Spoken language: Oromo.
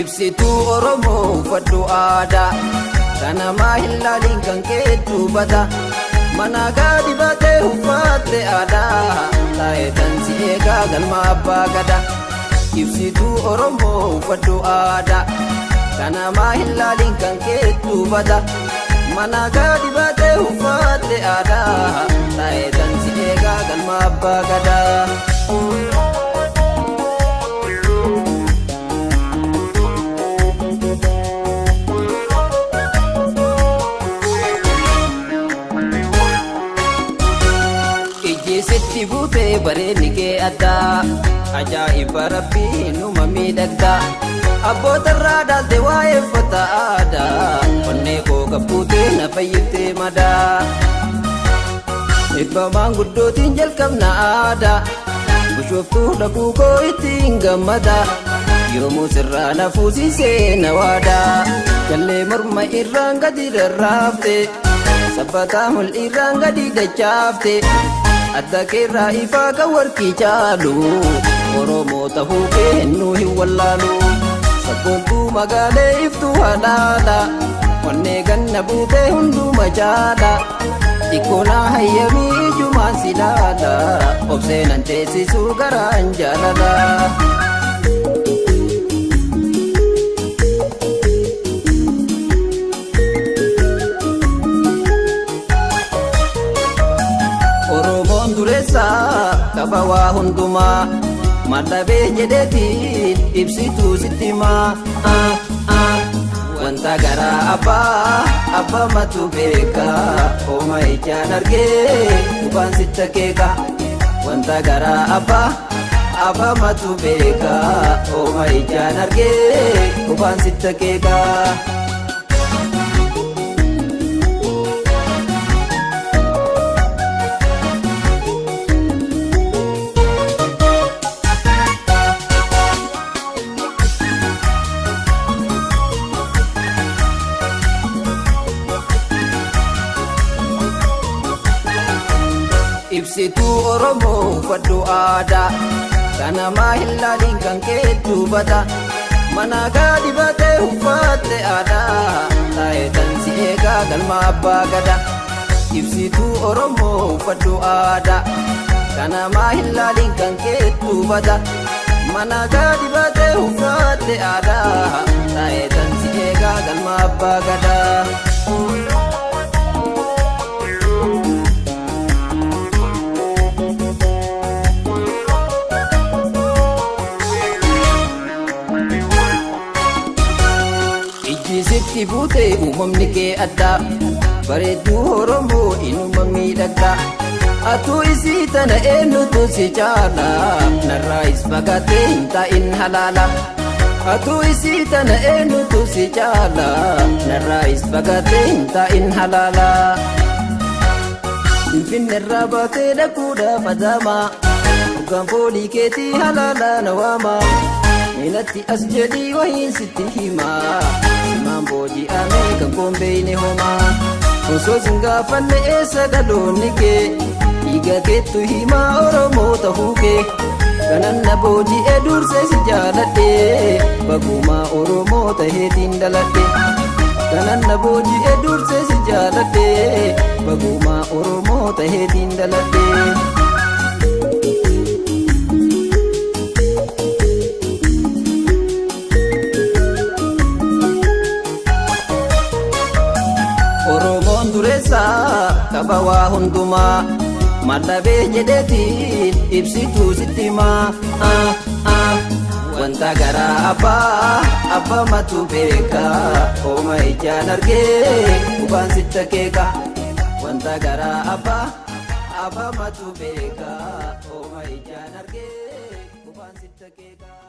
Ibsituu Oromoo uffadhu aadaa kana maa hin laaliin kan keetu bata mana gadi baatee uffatte aadaa taa'ee tansi eegaa galma abbaa gadaa. Ibsituu Oromoo uffadhu aadaa kana maa hin laaliin kan keetu bata mana gadi baatee uffatte aadaa taa'ee tansi eegaa galma abbaa gadaa. Sitti buutee bareedni kee addaa ajaa'iba rabbii numa miidhagdaa abboota irraa dhaalte waa'ee uffata aadaa onnee koo qabbuutee na fayyifte madaa. Eebba maanguddootiin jalqabna aadaa bushooftuu dhaquu koo ittiin gammada yoomuu sirraa na fuusisee na waadaa jallee morma irraan gadi rarraafte sabbataa mul'irraan gadi dachaafte. Adda keerraa ifaa kan warqii caalu Oromoo tahuu kennu hin wallaalu sabboontuu magaalee iftuu halaala onnee ganna buutee hunduma jaala xiqqoonaa hayyamii ijumaan si laala obseenan teessisuu garaan jaalala. Kaba waa hundumaa madhabee jedheetiin ibsituu sitti himaa wanta garaa abbaa matu beeka ooma ijaan argee qubaan sitta keeka wanta garaa abbaa matu beeka ooma ijaan argee qubaan sitta keeka. Ibsituu Oromoo uffadhu aadaa kana maa hin laaliin kan keetu bata mana gadi baatee uffatte aadaa taa'ee tansi eegaa galma abbaa gadaa. Ibsituu Oromoo uffadhu aadaa kana maa hin laaliin kan keetu bata mana gadi baatee uffatte aadaa taa'ee tansi eegaa galma abbaa gadaa. Sitti buutee uumamni kee addaa bareedduu Oromoo inuma miidhagdaa atuu isii tana eenyutu si caala narraayis fagaatee hin taa'in halaala atuu isii tana eenyutu si caala narraayis fagaatee hin taa'in halaala. Finfinneerraa baatee dhaquudhaaf adaamaa dhugaan foolii keetii halaala na waamaa minatti as jedhii wahiin sitti himaa simaan booji'amee kan koombeeyne homaa osoo sin gaafanne eessa dhaloonni kee dhiiga keettu himaa Oromoo tahuu kee kanan na booji'ee dursee si jaaladhe bagumaa Oromoo taheetiin dhaladhe kanan na booji'ee dursee si jaaladhe bagumaa Oromoo taheetiin dhaladhe. Kaba waa hundumaa madhabee jedheetiin ibsituu sitti himaa wanta garaa abbaa matu beeka ooma ijaan argee qubaan sitta keeka wanta garaa abbaa matu beeka ooma ijaan argee qubaan sitta keeka.